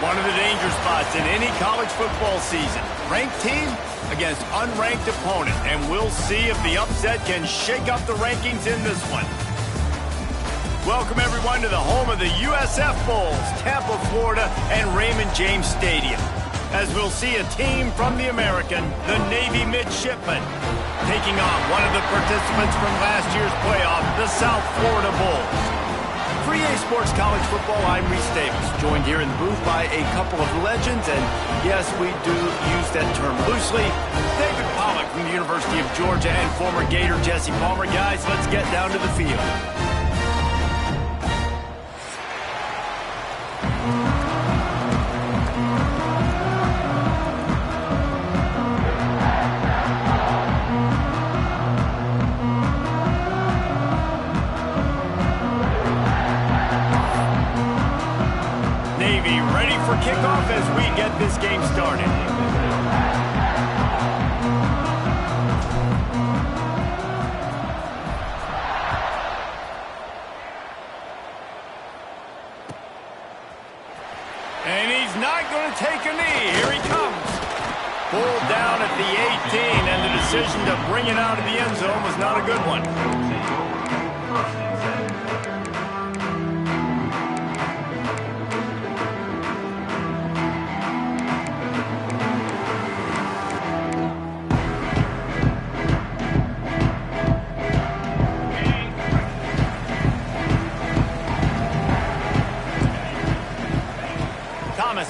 One of the danger spots in any college football season. Ranked team against unranked opponent. And we'll see if the upset can shake up the rankings in this one. Welcome, everyone, to the home of the USF Bulls, Tampa, Florida, and Raymond James Stadium. As we'll see a team from the American, the Navy Midshipmen, taking on one of the participants from last year's playoff, the South Florida Bulls. For EA Sports College Football, I'm Reese Davis, joined here in the booth by a couple of legends, and yes, we do use that term loosely. David Pollack from the University of Georgia and former Gator Jesse Palmer. Guys, let's get down to the field. For kickoff as we get this game started. And he's not going to take a knee. Here he comes. Pulled down at the 18, and the decision to bring it out of the end zone was not a good one.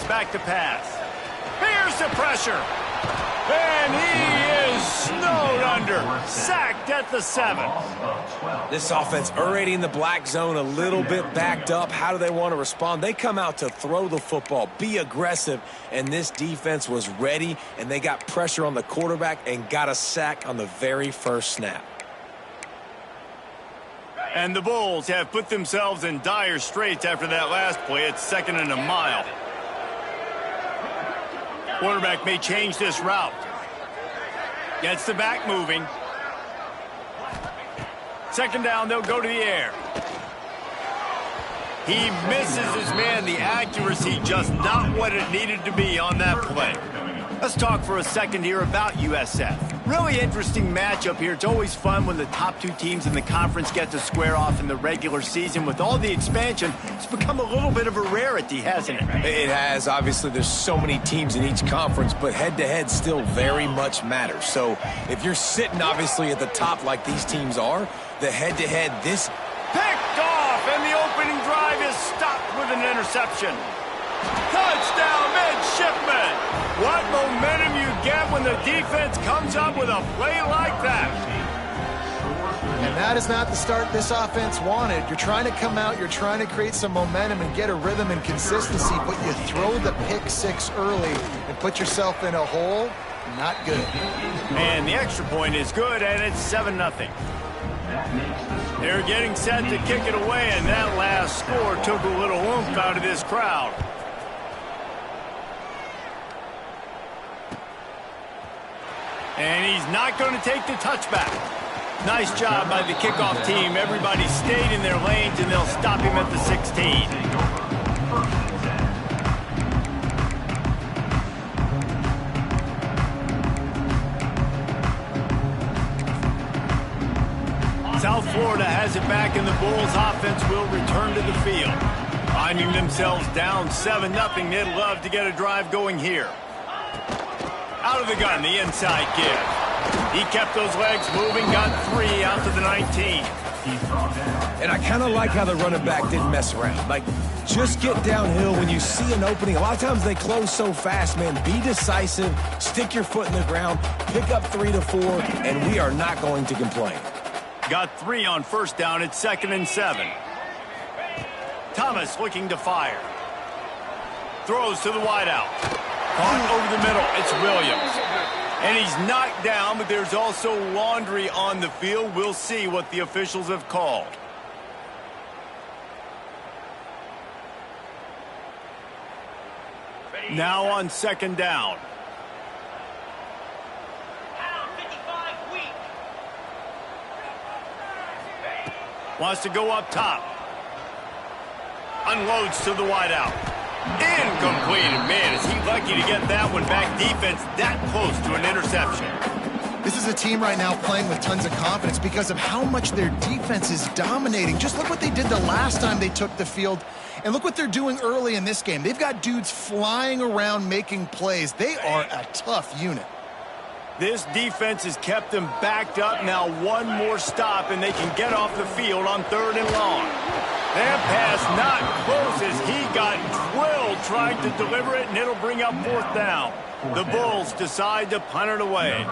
Back to pass. Here's the pressure. And he is snowed under. Sacked at the 7. This offense already in the black zone, a little bit backed up. How do they want to respond? They come out to throw the football, be aggressive, and this defense was ready, and they got pressure on the quarterback and got a sack on the very first snap. And the Bulls have put themselves in dire straits after that last play. It's 2nd and a mile. Quarterback may change this route. Gets the back moving. 2nd down, they'll go to the air. He misses his man. The accuracy just not what it needed to be on that play. Let's talk for a second here about USF. Really interesting matchup here. It's always fun when the top two teams in the conference get to square off in the regular season. With all the expansion, it's become a little bit of a rarity, hasn't it? It has. Obviously, there's so many teams in each conference, but head-to-head still very much matters. So if you're sitting, obviously, at the top like these teams are, the head-to-head, this... Picked off, and the opening drive is stopped with an interception. Touchdown, Midshipmen! What momentum you get when the defense comes up with a play like that. And that is not the start this offense wanted. You're trying to come out, you're trying to create some momentum and get a rhythm and consistency, but you throw the pick 6 early and put yourself in a hole. Not good. And the extra point is good, and it's 7-0. They're getting set to kick it away, and that last score took a little oomph out of this crowd. And he's not going to take the touchback. Nice job by the kickoff team. Everybody stayed in their lanes, and they'll stop him at the 16. South Florida has it back, and the Bulls offense will return to the field. Finding themselves down 7-0, they'd love to get a drive going here. Out of the gun, the inside give. He kept those legs moving, got 3 out to the 19. And I kind of like how the running back didn't mess around. Like, just get downhill when you see an opening. A lot of times they close so fast, man. Be decisive, stick your foot in the ground, pick up 3 to 4, and we are not going to complain. Got 3 on 1st down. It's 2nd and 7. Thomas looking to fire. Throws to the wideout. Caught over the middle. It's Williams. And he's knocked down, but there's also laundry on the field. We'll see what the officials have called. Now on 2nd down. Wants to go up top. Unloads to the wideout. Incomplete. Man, is he lucky to get that one back. Defense that close to an interception. This is a team right now playing with tons of confidence because of how much their defense is dominating. Just look what they did the last time they took the field, and look what they're doing early in this game. They've got dudes flying around making plays. They are a tough unit. This defense has kept them backed up. Now one more stop, and they can get off the field on 3rd and long. That pass not close as he got drilled trying to deliver it, and it'll bring up 4th down. The Bulls decide to punt it away.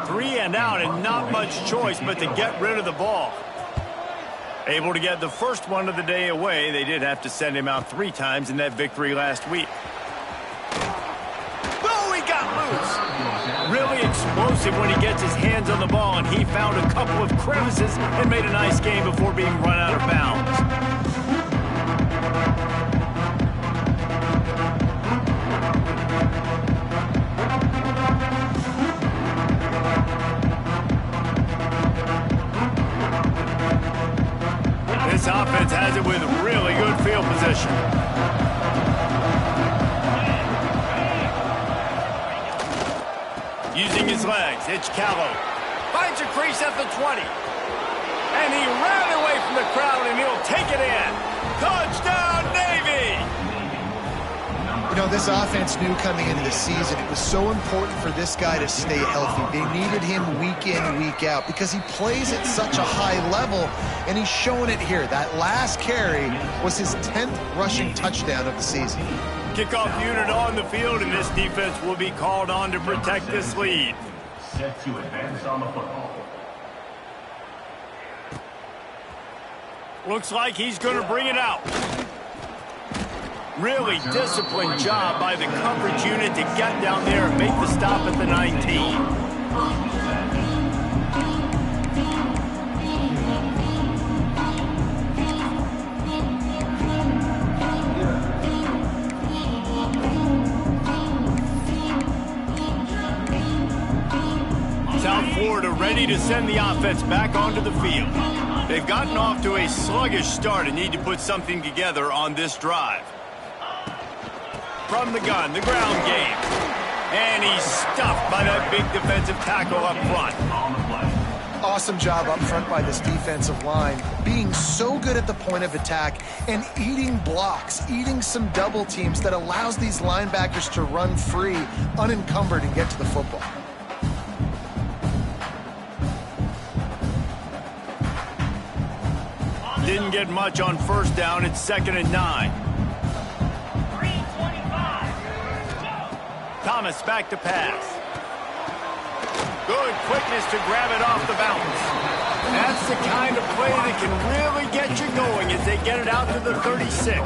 3 and out, and not much choice but to get rid of the ball. Able to get the first one of the day away. They did have to send him out 3 times in that victory last week. Oh, he got loose. Really explosive when he gets his hands on the ball, and he found a couple of crevices and made a nice game before being run out of bounds. This offense has it with really good field position. Using his legs, it's Callow. Finds a crease at the 20. And he ran away from the crowd, and he'll take it in. Touchdown, Navy! You know, this offense knew coming into the season it was so important for this guy to stay healthy. They needed him week in, week out because he plays at such a high level, and he's showing it here. That last carry was his 10th rushing touchdown of the season. Kickoff unit on the field, and this defense will be called on to protect this lead. Set to advance on the football. Looks like he's going to bring it out. Really disciplined job by the coverage unit to get down there and make the stop at the 19. South Florida ready to send the offense back onto the field. They've gotten off to a sluggish start and need to put something together on this drive. From the gun, the ground game. And he's stuffed by that big defensive tackle up front. Awesome job up front by this defensive line, being so good at the point of attack and eating blocks, eating some double teams that allows these linebackers to run free, unencumbered, and get to the football. Didn't get much on 1st down. It's 2nd and 9. Thomas back to pass. Good quickness to grab it off the bounce. That's the kind of play that can really get you going as they get it out to the 36.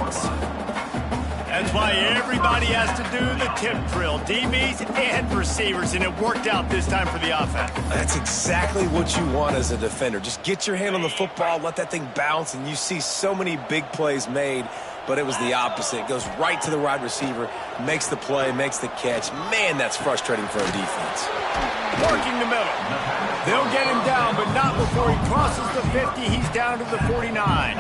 That's why everybody has to do the tip drill, DBs and receivers, and it worked out this time for the offense. That's exactly what you want as a defender. Just get your hand on the football, let that thing bounce, and you see so many big plays made, but it was the opposite. It goes right to the wide receiver, makes the play, makes the catch. Man, that's frustrating for a defense. Working the middle. They'll get him down, but not before he crosses the 50. He's down to the 49.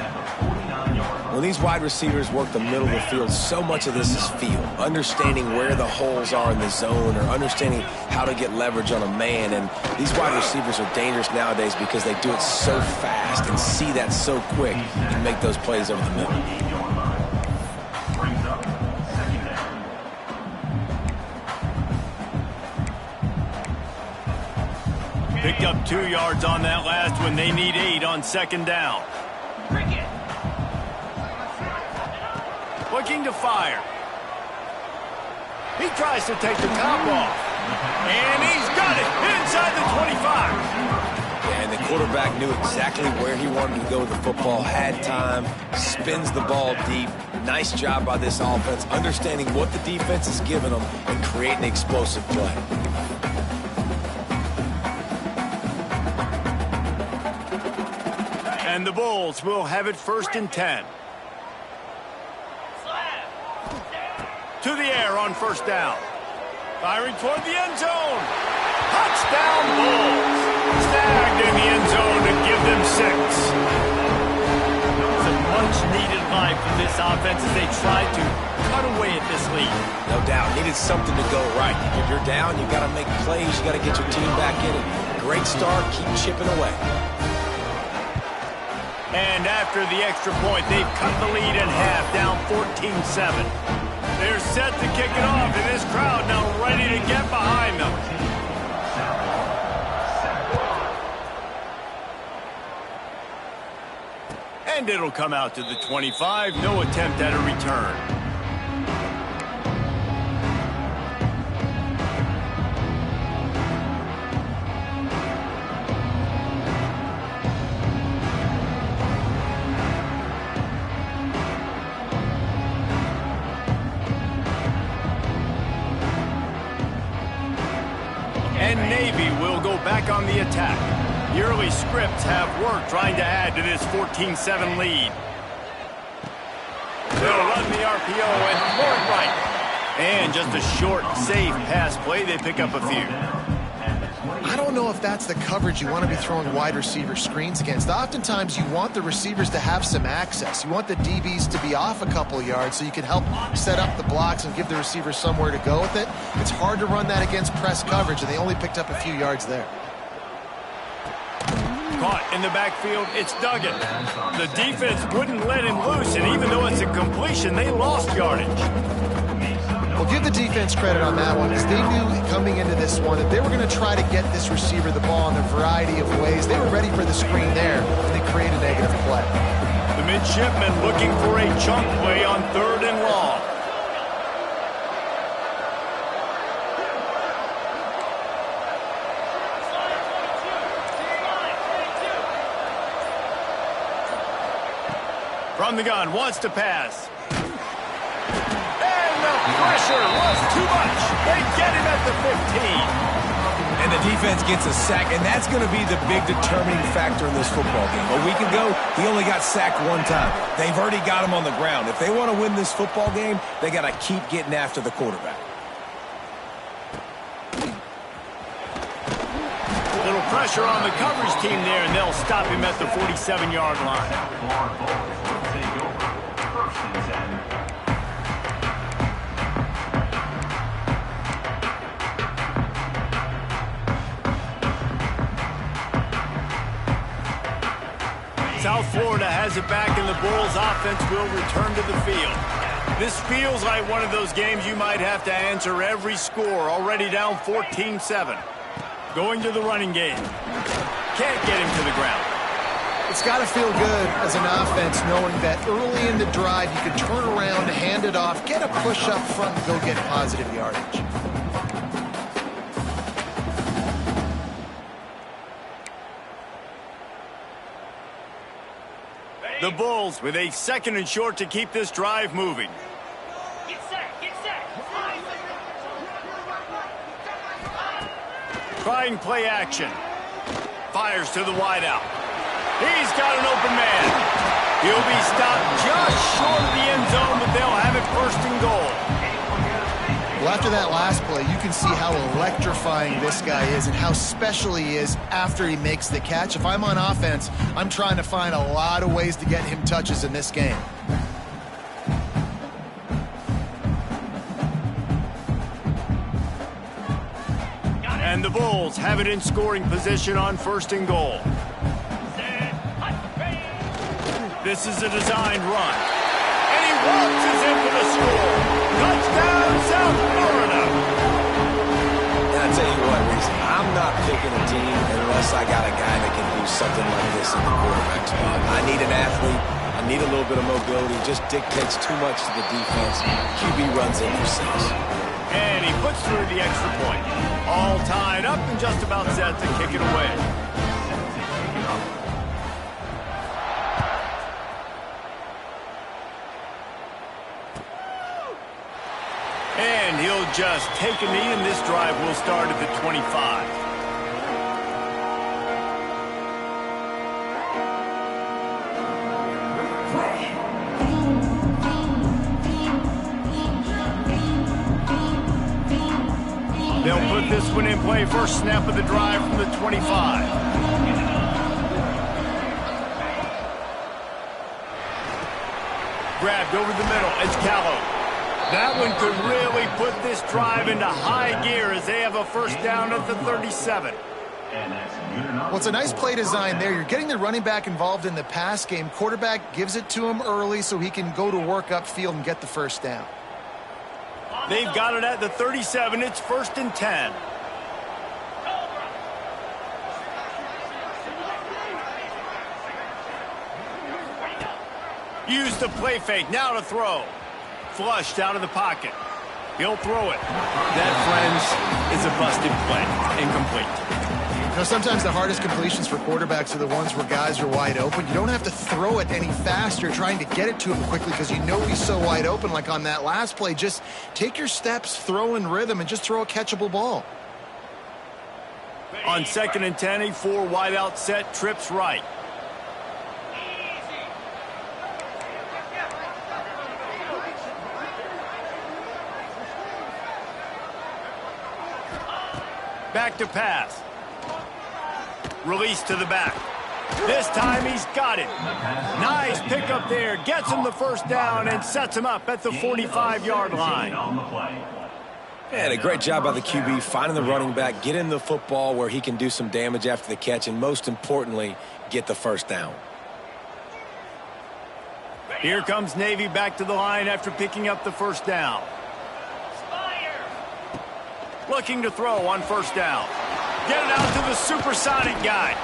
When these wide receivers work the middle of the field, so much of this is feel. Understanding where the holes are in the zone or understanding how to get leverage on a man. And these wide receivers are dangerous nowadays because they do it so fast and see that so quick and make those plays over the middle. Picked up 2 yards on that last one. They need 8 on 2nd down. Looking to fire. He tries to take the top off. And he's got it inside the 25. Yeah, and the quarterback knew exactly where he wanted to go with the football, had time, spins the ball deep. Nice job by this offense, understanding what the defense is giving them and creating an explosive play. And the Bulls will have it 1st and 10. To the air on 1st down. Firing toward the end zone. Touchdown Bulls. Snagged in the end zone to give them 6. Some much needed life from this offense as they try to cut away doubt. Needed something to go right. If you're down, you got to make plays. You got to get your team back in it. Great start. Keep chipping away. And after the extra point, they've cut the lead in half, down 14-7. They're set to kick it off, and this crowd now ready to get behind them. And it'll come out to the 25. No attempt at a return. And Navy will go back on the attack. The early scripts have worked trying to add to this 14-7 lead. They'll run the RPO and throw it right. And just a short, safe pass play. They pick up a few. I don't know if that's the coverage you want to be throwing wide receiver screens against. Oftentimes, you want the receivers to have some access. You want the DBs to be off a couple yards so you can help set up the blocks and give the receivers somewhere to go with it. It's hard to run that against press coverage, and they only picked up a few yards there. Caught in the backfield, it's Duggan. The defense wouldn't let him loose, and even though it's a completion, they lost yardage. Well, give the defense credit on that one, because they knew coming into this one that they were going to try to get this receiver the ball in a variety of ways. They were ready for the screen there, and they created a negative play. The midshipmen looking for a chunk play on 3rd and long. From the gun, wants to pass. And the pressure was too much. They get him at the 15. And the defense gets a sack, and that's going to be the big determining factor in this football game. A week ago, he only got sacked one time. They've already got him on the ground. If they want to win this football game, they got to keep getting after the quarterback. Little pressure on the coverage team there, and they'll stop him at the 47-yard line. South Florida has it back, and the Bulls offense will return to the field. This feels like one of those games you might have to answer every score, already down 14-7. Going to the running game. Can't get him to the ground. It's got to feel good as an offense knowing that early in the drive you can turn around, hand it off, get a push up front, and go get positive yardage. The Bulls with a 2nd and short to keep this drive moving. Get set, get set. Trying play action. Fires to the wideout. He's got an open man. He'll be stopped just short of the end zone, but they'll have it 1st and goal. Well, after that last play, you can see how electrifying this guy is and how special he is after he makes the catch. If I'm on offense, I'm trying to find a lot of ways to get him touches in this game. And the Bulls have it in scoring position on 1st and goal. This is a designed run. And he waltzes in for the score. Touchdown, South Florida. And I tell you what, Reese, I'm not picking a team unless I got a guy that can do something like this in the quarterback spot. I need an athlete. I need a little bit of mobility. Just dictates too much to the defense. QB runs in for 6. And he puts through the extra point. All tied up and just about set to kick it away. And he'll just take a knee, and this drive will start at the 25. They'll put this one in play. 1st snap of the drive from the 25. Grabbed over the middle. It's Callow. That one could really put this drive into high gear as they have a first down at the 37. Well, it's a nice play design there. You're getting the running back involved in the pass game. Quarterback gives it to him early so he can go to work upfield and get the first down. They've got it at the 37. It's 1st and 10. Use the play fake. Now to throw. Flushed out of the pocket. He'll throw it. That, friends, is a busted play. Incomplete. You know, sometimes the hardest completions for quarterbacks are the ones where guys are wide open. You don't have to throw it any faster trying to get it to him quickly because you know he's so wide open. Like on that last play, just take your steps, throw in rhythm, and just throw a catchable ball. On 2nd and 10, a 4 wide out set, trips right. Back to pass. Release to the back. This time he's got it. Nice pickup there. Gets him the first down and sets him up at the 45-yard line. And a great job by the QB finding the running back, getting the football where he can do some damage after the catch, and most importantly, get the first down. Here comes Navy back to the line after picking up the first down. Looking to throw on first down. Get it out to the supersonic guy.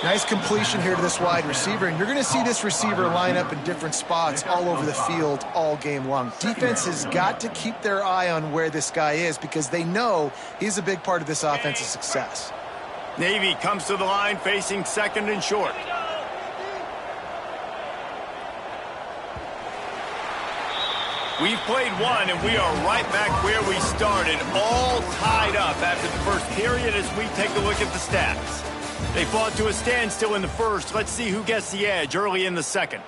Nice completion here to this wide receiver, and you're going to see this receiver line up in different spots all over the field all game long. Defense has got to keep their eye on where this guy is because they know he's a big part of this offense's success. Navy comes to the line facing 2nd and short. We've played one, and we are right back where we started, all tied up after the first period as we take a look at the stats. They fought to a standstill in the first. Let's see who gets the edge early in the second.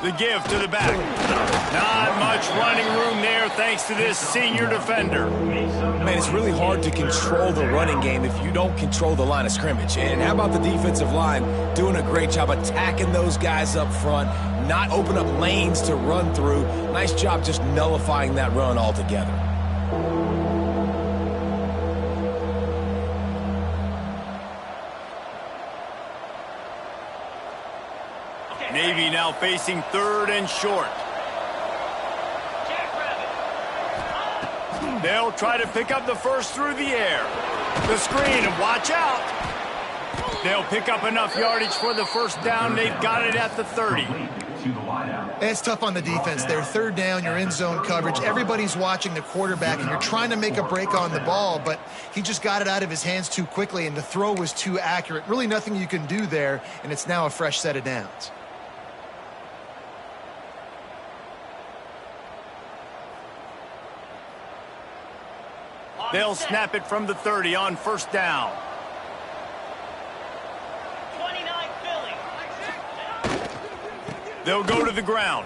The give to the back. Not much running room there thanks to this senior defender. Man, it's really hard to control the running game if you don't control the line of scrimmage. And how about the defensive line doing a great job attacking those guys up front, not open up lanes to run through. Nice job just nullifying that run altogether. Navy now facing 3rd and short. They'll try to pick up the first through the air. The screen, and watch out. They'll pick up enough yardage for the first down. They've got it at the 30. It's tough on the defense there. 3rd down, you're in zone coverage. Everybody's watching the quarterback, and you're trying to make a break on the ball, but he just got it out of his hands too quickly, and the throw was too accurate. Really nothing you can do there, and it's now a fresh set of downs. They'll snap it from the 30 on first down. 29 Philly. They'll go to the ground.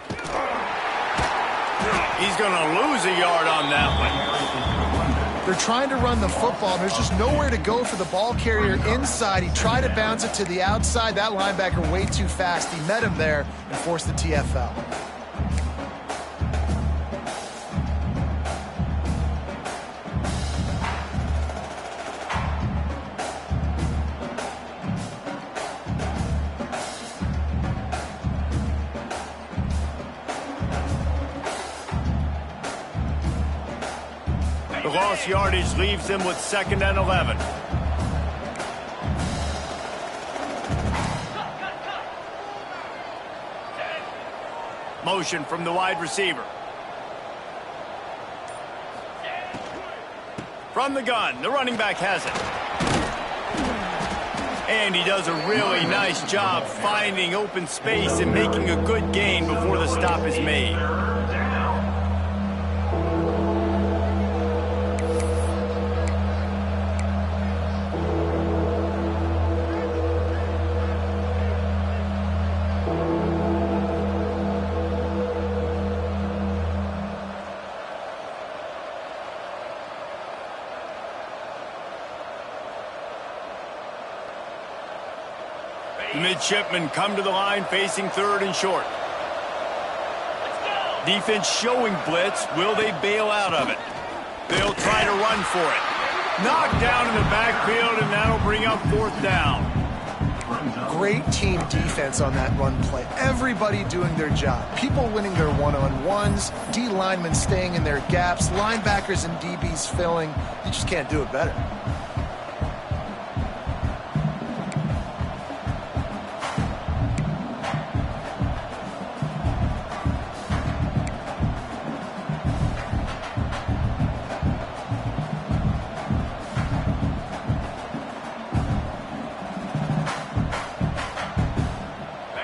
He's going to lose a yard on that one. They're trying to run the football, and there's just nowhere to go for the ball carrier inside. He tried to bounce it to the outside. That linebacker way too fast. He met him there and forced the TFL. The lost yardage leaves them with 2nd and 11. Motion from the wide receiver. From the gun, the running back has it. And he does a really nice job finding open space and making a good gain before the stop is made. The midshipmen come to the line facing third and short. Defense showing blitz. Will they bail out of it? They'll try to run for it. Knocked down in the backfield, and that'll bring up fourth down. Great team defense on that run play. Everybody doing their job. People winning their one-on-ones, D linemen staying in their gaps, linebackers and DBs filling. You just can't do it better.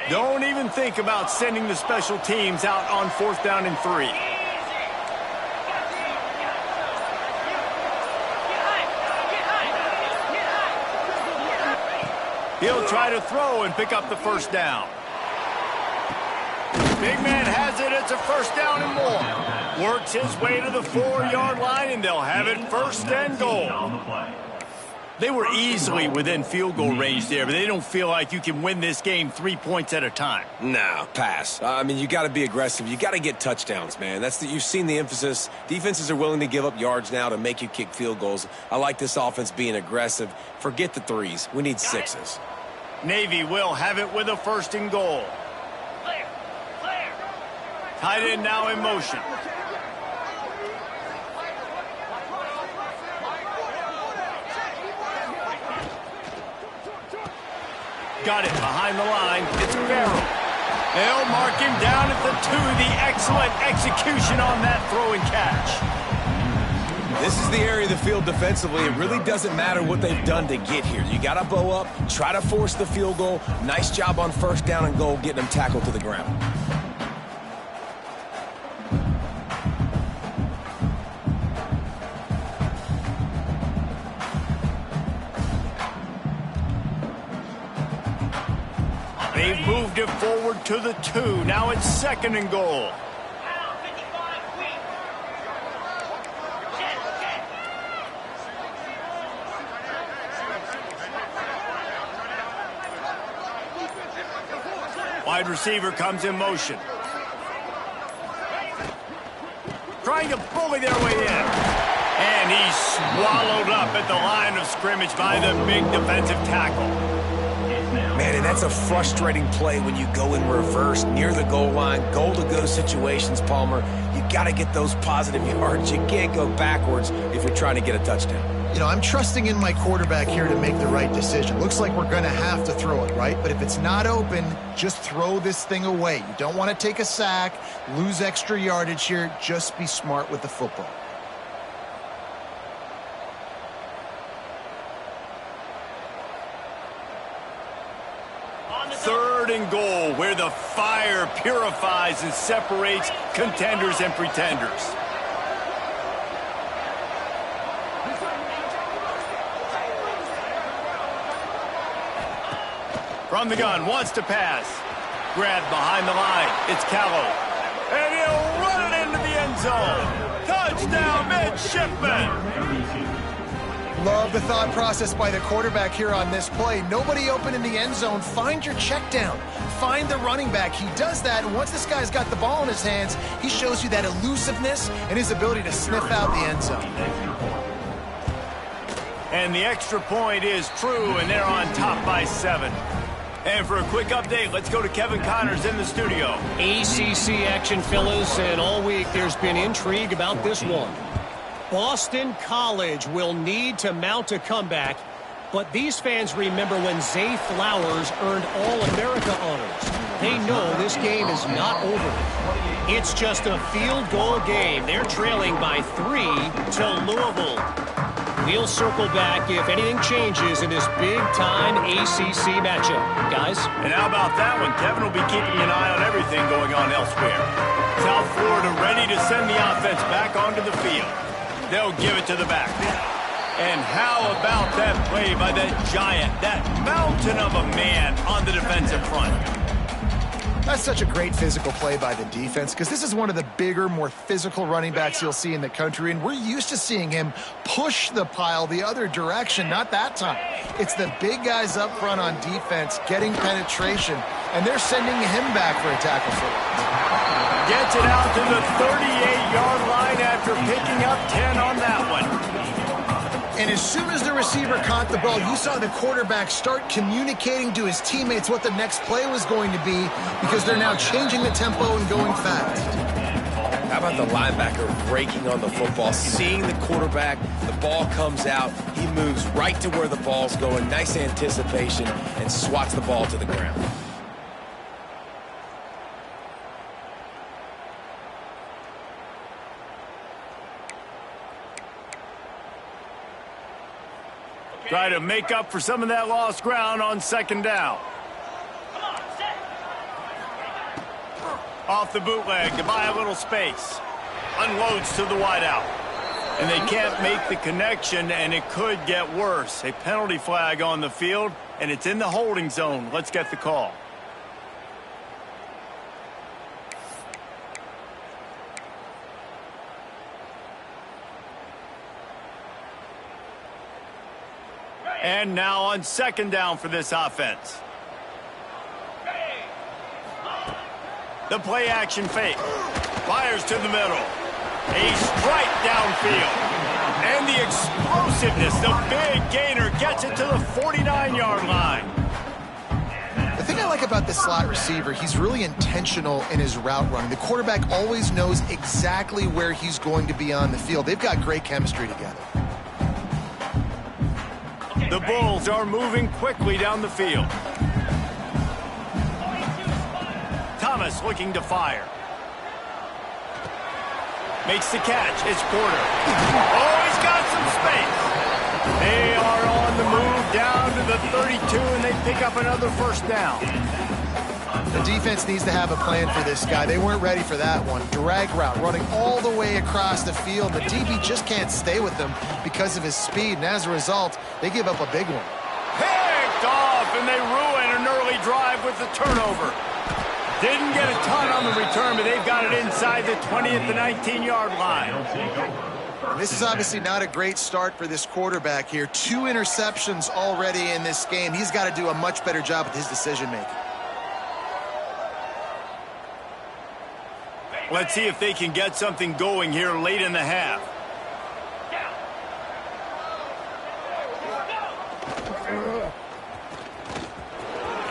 Don't even think about sending the special teams out on fourth down and 3. He'll try to throw and pick up the first down. Big man has it. It's a first down and more. Works his way to the 4-yard line, and they'll have it first and goal. They were easily within field goal range there, but they don't feel like you can win this game 3 points at a time. Nah, pass. I mean, you got to be aggressive. You got to get touchdowns, man. You've seen the emphasis. Defenses are willing to give up yards now to make you kick field goals. I like this offense being aggressive. Forget the 3s. We need 6s. Navy will have it with a first and goal. Clear. Clear. Tight end now in motion. Got it behind the line. It's Farrell. They'll mark him down at the 2. The excellent execution on that throw and catch. This is the area of the field defensively. It really doesn't matter what they've done to get here. You got to bow up, try to force the field goal. Nice job on first down and goal, getting them tackled to the ground. They've moved it forward to the 2. Now it's second and goal. Out, 55, quick. Jet. Wide receiver comes in motion. Trying to bully their way in. And he's swallowed up at the line of scrimmage by the big defensive tackle. Man, and that's a frustrating play when you go in reverse near the goal line, goal-to-go situations, Palmer. You got to get those positive yards. You can't go backwards if you're trying to get a touchdown. You know, I'm trusting in my quarterback here to make the right decision. Looks like we're going to have to throw it, right? But if it's not open, just throw this thing away. You don't want to take a sack, lose extra yardage here. Just be smart with the football. Third and goal, where the fire purifies and separates contenders and pretenders. From the gun, wants to pass. Grabbed behind the line. It's Callow. And he'll run it into the end zone. Touchdown, midshipmen. Love the thought process by the quarterback here on this play. Nobody open in the end zone. Find your check down. Find the running back. He does that, and once this guy's got the ball in his hands, he shows you that elusiveness and his ability to sniff out the end zone. And the extra point is true, and they're on top by 7. And for a quick update, let's go to Kevin Connors in the studio. ACC action, fellas, and all week there's been intrigue about this one. Boston College will need to mount a comeback, but these fans remember when Zay Flowers earned All-America honors. They know this game is not over. It's just a field goal game. They're trailing by 3 to Louisville. We'll circle back if anything changes in this big-time ACC matchup. Guys? And how about that one? Kevin will be keeping an eye on everything going on elsewhere. South Florida ready to send the offense back onto the field. They'll give it to the back. And how about that play by that giant, that mountain of a man on the defensive front? That's such a great physical play by the defense because this is one of the bigger, more physical running backs you'll see in the country, and we're used to seeing him push the pile the other direction. Not that time. It's the big guys up front on defense getting penetration, and they're sending him back for a tackle for loss. Gets it out to the 38-yard line after picking up 10 on that one. And as soon as the receiver caught the ball, you saw the quarterback start communicating to his teammates what the next play was going to be because they're now changing the tempo and going fast. How about the linebacker breaking on the football, seeing the quarterback, the ball comes out, he moves right to where the ball's going, nice anticipation, and swats the ball to the ground. Try to make up for some of that lost ground on second down. Off the bootleg to buy a little space. Unloads to the wideout. And they can't make the connection, and it could get worse. A penalty flag on the field, and it's in the holding zone. Let's get the call. And now on second down for this offense. The play action fake. Fires to the middle. A strike downfield. And the explosiveness, the big gainer, gets it to the 49-yard line. The thing I like about this slot receiver, he's really intentional in his route running. The quarterback always knows exactly where he's going to be on the field. They've got great chemistry together. The Bulls are moving quickly down the field. Thomas looking to fire. Makes the catch. It's Porter. Oh, he's got some space. They are on the move down to the 32, and they pick up another first down. The defense needs to have a plan for this guy. They weren't ready for that one. Drag route, running all the way across the field. The DB just can't stay with them because of his speed, and as a result, they give up a big one. Picked off, and they ruin an early drive with the turnover. Didn't get a ton on the return, but they've got it inside the 20 at the 19-yard line. This is obviously not a great start for this quarterback here. 2 interceptions already in this game. He's got to do a much better job with his decision-making. Let's see if they can get something going here late in the half.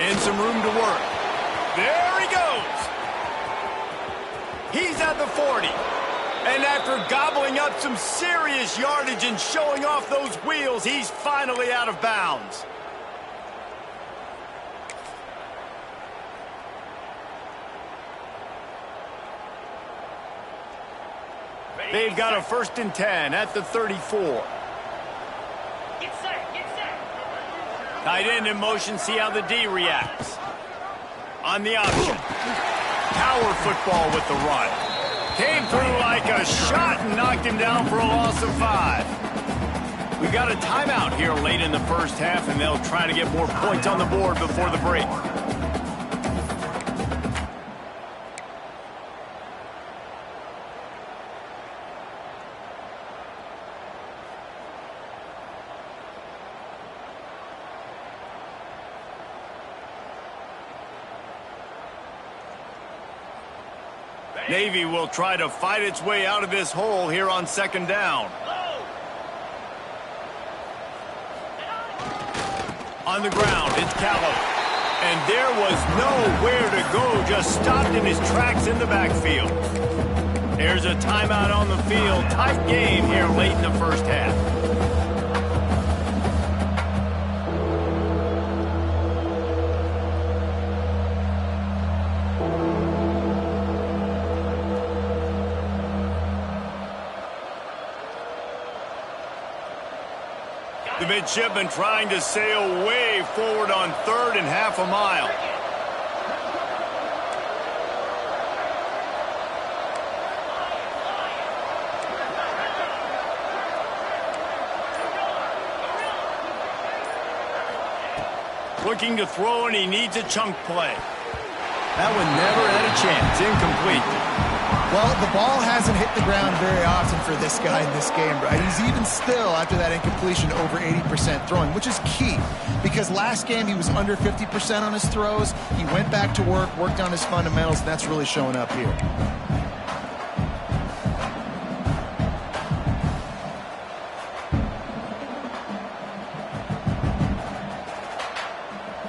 And some room to work. There he goes. He's at the 40. And after gobbling up some serious yardage and showing off those wheels, he's finally out of bounds. They've got a 1st and 10 at the 34. Get set, get set. Tight end in motion, see how the D reacts. On the option. Power football with the run. Came through like a shot and knocked him down for a loss of 5. We've got a timeout here late in the first half, and they'll try to get more points on the board before the break. Navy will try to fight its way out of this hole here on second down. On the ground, it's Callow. And there was nowhere to go, just stopped in his tracks in the backfield. There's a timeout on the field. Tight game here late in the first half. The midshipman trying to sail way forward on 3rd and half a mile. Looking to throw, and he needs a chunk play. That one never had a chance. Incomplete. Well, the ball hasn't hit the ground very often for this guy in this game, right? He's even still, after that incompletion, over 80% throwing, which is key. Because last game, he was under 50% on his throws. He went back to work, worked on his fundamentals, and that's really showing up here.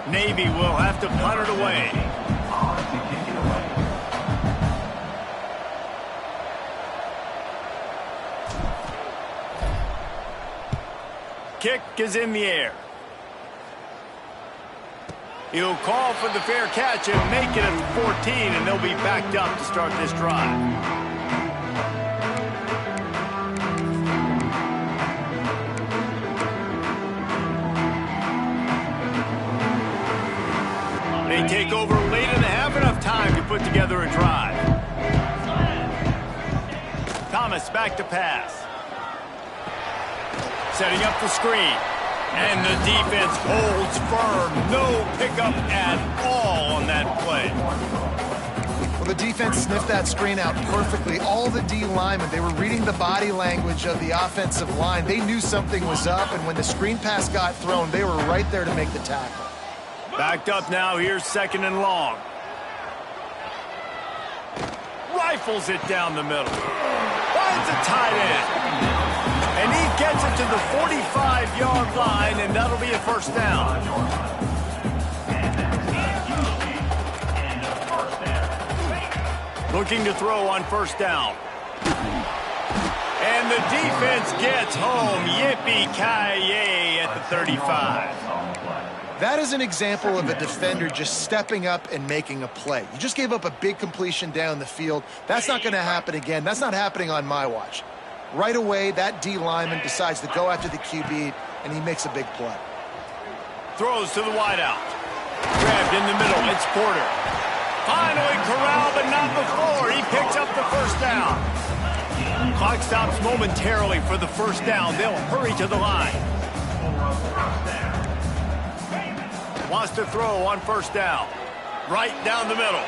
Navy will have to punt it away. Kick is in the air. He'll call for the fair catch and make it at 14, and they'll be backed up to start this drive. They take over late in the half, enough time to put together a drive. Thomas back to pass. Setting up the screen. And the defense holds firm. No pickup at all on that play. Well, the defense sniffed that screen out perfectly. All the D linemen, they were reading the body language of the offensive line. They knew something was up, and when the screen pass got thrown, they were right there to make the tackle. Backed up now. Here's 2nd and long. Rifles it down the middle. Finds a tight end. And he gets it to the 45-yard line, and that'll be a first down. Looking to throw on first down. And the defense gets home. Yippee-ki-yay at the 35. That is an example of a defender just stepping up and making a play. You just gave up a big completion down the field. That's not going to happen again. That's not happening on my watch. Right away, that D lineman decides to go after the QB, and he makes a big play. Throws to the wideout. Grabbed in the middle. It's Porter. Finally corralled, but not before. He picks up the first down. Clock stops momentarily for the first down. They'll hurry to the line. Wants to throw on first down. Right down the middle.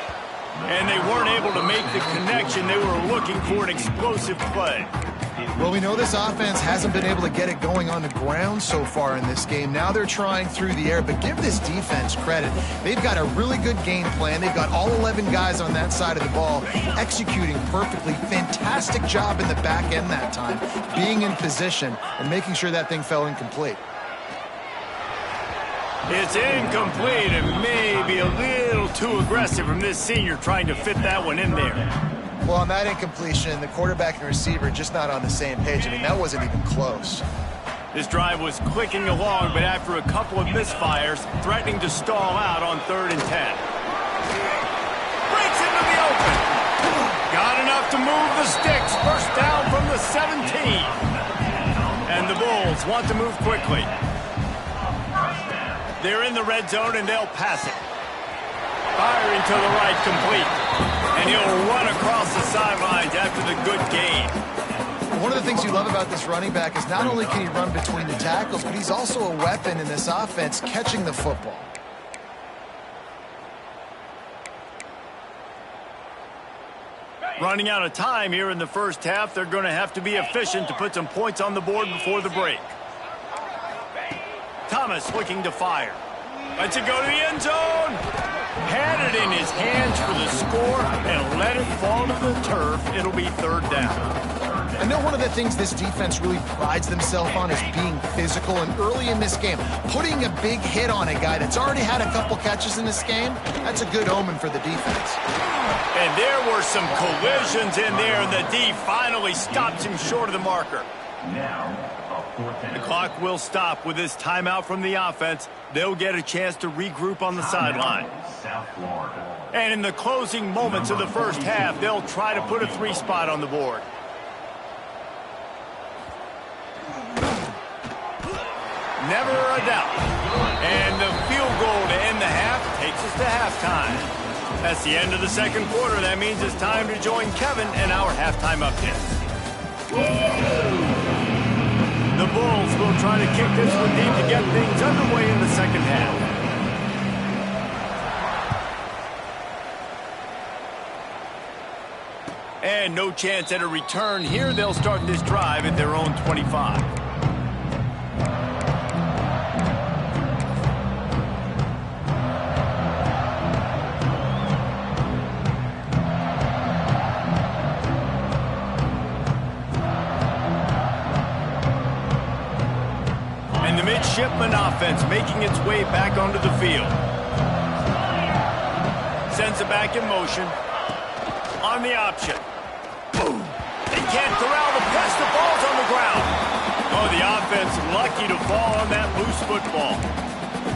And they weren't able to make the connection. They were looking for an explosive play. Well, we know this offense hasn't been able to get it going on the ground so far in this game. Now they're trying through the air, but give this defense credit. They've got a really good game plan. They've got all 11 guys on that side of the ball executing perfectly. Fantastic job in the back end that time, being in position and making sure that thing fell incomplete. It's incomplete and maybe a little too aggressive from this senior trying to fit that one in there. Well, on that incompletion, the quarterback and receiver just not on the same page. I mean, that wasn't even close. This drive was clicking along, but after a couple of misfires, threatening to stall out on 3rd and 10. Breaks into the open. Got enough to move the sticks. First down from the 17. And the Bulls want to move quickly. They're in the red zone, and they'll pass it. Firing to the right, complete. And he'll run across the sidelines after the good gain. One of the things you love about this running back is not only can he run between the tackles, but he's also a weapon in this offense catching the football. Running out of time here in the first half. They're going to have to be efficient to put some points on the board before the break. Thomas looking to fire. Lets it go to the end zone. Had it in his hands for the score and let it fall to the turf. It'll be 3rd down. I know one of the things this defense really prides themselves on is being physical, and early in this game, putting a big hit on a guy that's already had a couple catches in this game, that's a good omen for the defense. And there were some collisions in there, and the D finally stops him short of the marker. The clock will stop with this timeout from the offense. They'll get a chance to regroup on the sideline. And in the closing moments of the first half, they'll try to put a 3 spot on the board. Never a doubt. And the field goal to end the half takes us to halftime. That's the end of the second quarter. That means it's time to join Kevin and our halftime update. The Bulls will try to kick this one deep to get things underway in the second half. And no chance at a return here. They'll start this drive at their own 25. And the midshipman offense making its way back onto the field. Sends it back in motion. On the option. Boom. They can't corral the pass. The ball's on the ground. Oh, the offense lucky to fall on that loose football.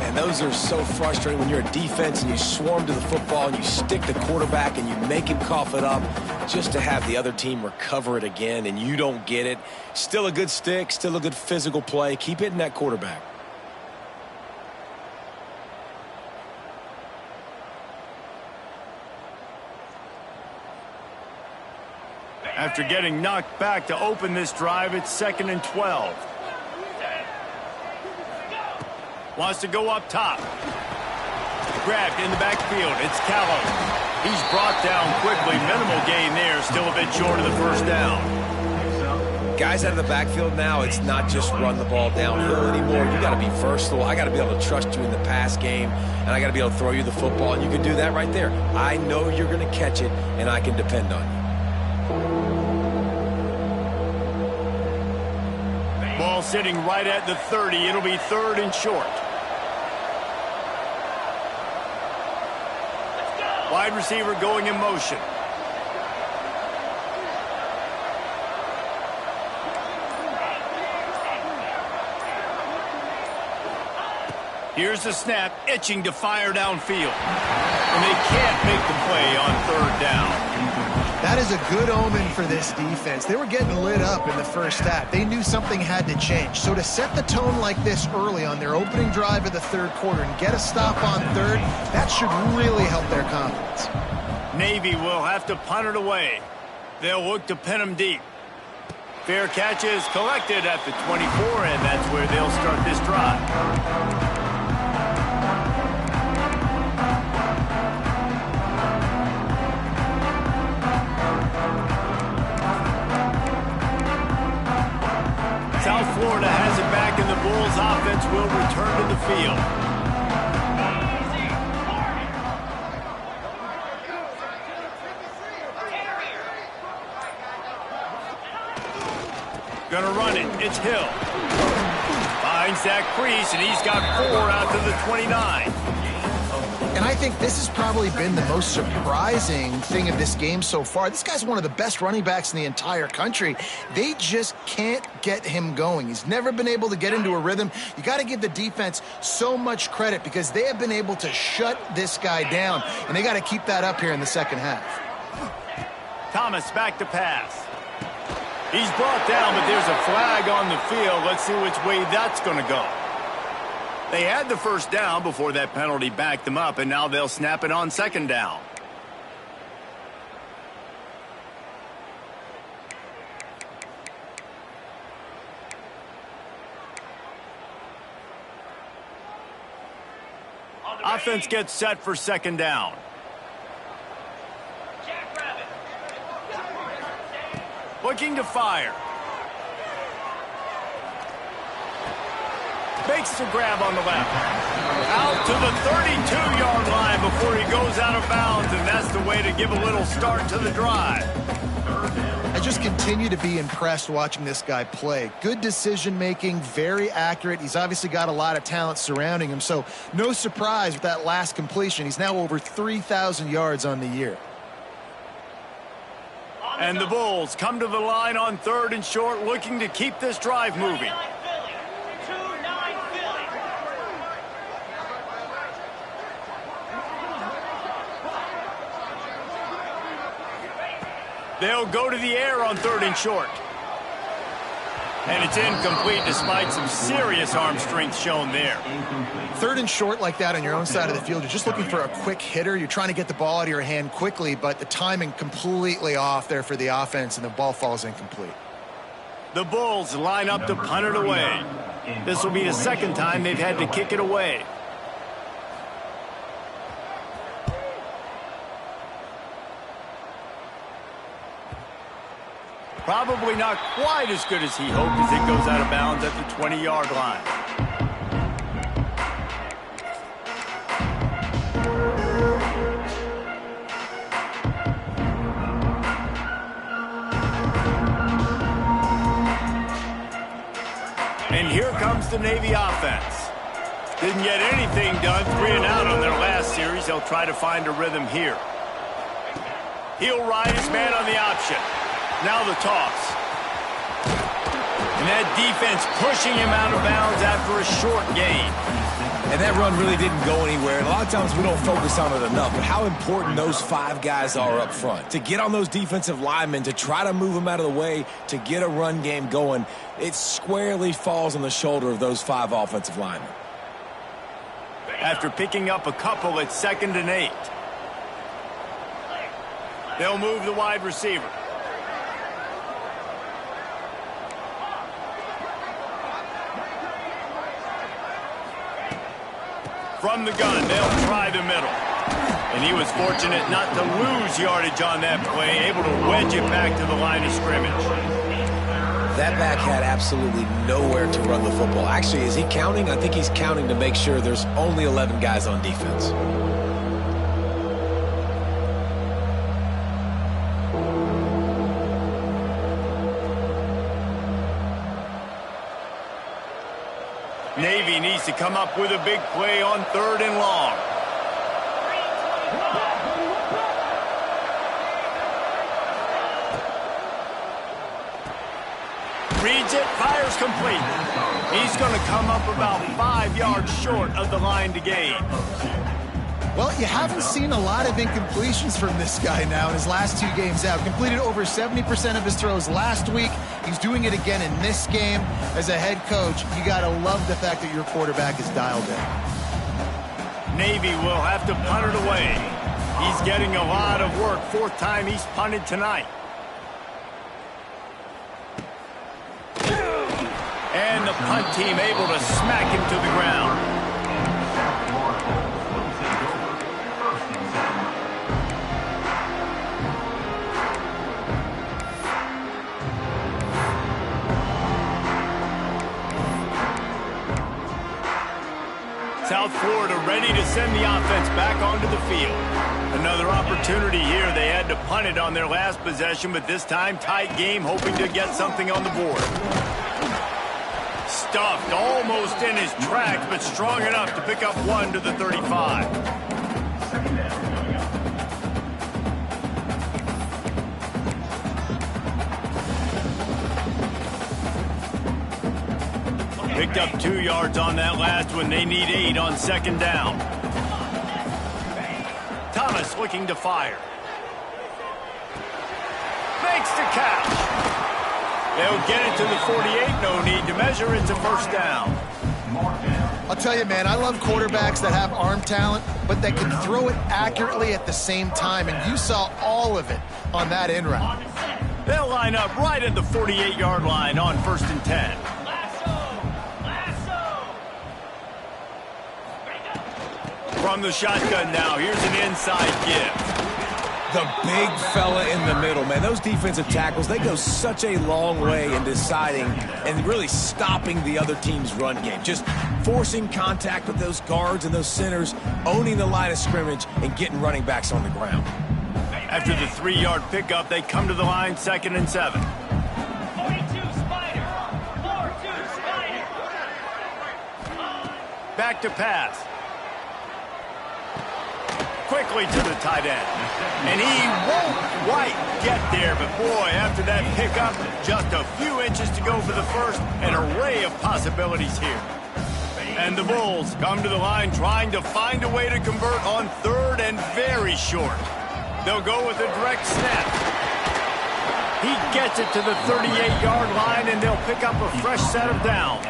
And those are so frustrating when you're a defense and you swarm to the football and you stick the quarterback and you make him cough it up just to have the other team recover it again and you don't get it. Still a good stick, still a good physical play. Keep hitting that quarterback. After getting knocked back to open this drive, it's 2nd and 12. Wants to go up top. Grabbed in the backfield. It's Callow. He's brought down quickly. Minimal gain there. Still a bit short of the first down. Guys out of the backfield now, it's not just run the ball downhill anymore. You got to be versatile. I got to be able to trust you in the pass game, and I got to be able to throw you the football, and you can do that right there. I know you're going to catch it, and I can depend on you. Ball sitting right at the 30. It'll be 3rd and short. Wide receiver going in motion. Here's the snap, itching to fire downfield. And they can't make the play on 3rd down. That is a good omen for this defense. They were getting lit up in the first half. They knew something had to change. So to set the tone like this early on their opening drive of the 3rd quarter and get a stop on 3rd, that should really help their confidence. Navy will have to punt it away. They'll look to pin them deep. Fair catch is collected at the 24, and that's where they'll start this drive. South Florida has it back, and the Bulls offense will return to the field. Gonna run it. It's Hill. Finds that crease, and he's got 4 out to the 29. And I think this has probably been the most surprising thing of this game so far. This guy's one of the best running backs in the entire country. They just can't get him going. He's never been able to get into a rhythm. You got to give the defense so much credit because they have been able to shut this guy down, and they got to keep that up here in the second half. Thomas back to pass. He's brought down, but there's a flag on the field. Let's see which way that's going to go. They had the first down before that penalty backed them up, and now they'll snap it on 2nd down. Offense gets set for 2nd down. Looking to fire. Makes the grab on the left. Out to the 32-yard line before he goes out of bounds, and that's the way to give a little start to the drive. I just continue to be impressed watching this guy play. Good decision-making, very accurate. He's obviously got a lot of talent surrounding him, so no surprise with that last completion. He's now over 3,000 yards on the year. And the Bulls come to the line on 3rd and short, looking to keep this drive moving. They'll go to the air on 3rd and short. And it's incomplete despite some serious arm strength shown there. 3rd and short like that on your own side of the field, you're just looking for a quick hitter. You're trying to get the ball out of your hand quickly, but the timing completely off there for the offense, and the ball falls incomplete. The Bulls line up to punt it away. This will be the 2nd time they've had to kick it away. Probably not quite as good as he hoped as it goes out of bounds at the 20-yard line. And here comes the Navy offense. Didn't get anything done, 3 and out on their last series. They'll try to find a rhythm here. He'll ride his man on the option. Now the toss. And that defense pushing him out of bounds after a short gain. And that run really didn't go anywhere. And a lot of times we don't focus on it enough, but how important those 5 guys are up front. To get on those defensive linemen, to try to move them out of the way, to get a run game going, it squarely falls on the shoulder of those 5 offensive linemen. After picking up a couple, it's 2nd and 8. They'll move the wide receiver. From the gun, they'll try the middle. And he was fortunate not to lose yardage on that play, able to wedge it back to the line of scrimmage. That back had absolutely nowhere to run the football. Actually, is he counting? I think he's counting to make sure there's only 11 guys on defense. Navy needs to come up with a big play on 3rd and long. Reads it, fires complete. He's going to come up about 5 yards short of the line to gain. Well, you haven't seen a lot of incompletions from this guy now in his last 2 games out. Completed over 70% of his throws last week. He's doing it again in this game. As a head coach, you got to love the fact that your quarterback is dialed in. Navy will have to punt it away. He's getting a lot of work. 4th time he's punted tonight. And the punt team able to smack him to the ground. South Florida ready to send the offense back onto the field. Another opportunity here. They had to punt it on their last possession, but this time tight game, hoping to get something on the board. Stuffed almost in his tracks, but strong enough to pick up 1 to the 35. Picked up 2 yards on that last one. They need 8 on 2nd down. Thomas looking to fire. Makes the catch. They'll get it to the 48. No need to measure. It's a 1st down. I'll tell you, man, I love quarterbacks that have arm talent, but that can throw it accurately at the same time, and you saw all of it on that in route. They'll line up right at the 48-yard line on 1st and 10. From the shotgun now, here's an inside give. The big fella in the middle, man. Those defensive tackles, they go such a long way in deciding and really stopping the other team's run game. Just forcing contact with those guards and those centers, owning the line of scrimmage, and getting running backs on the ground. After the 3-yard pickup, they come to the line 2nd and 7. 42 Spider. 4-2 Spider. Back to pass. Quickly to the tight end. And he won't quite get there, but boy, after that pickup, just a few inches to go for the first. An array of possibilities here. And the Bulls come to the line trying to find a way to convert on 3rd and very short. They'll go with a direct snap. He gets it to the 38-yard line, and they'll pick up a fresh set of downs.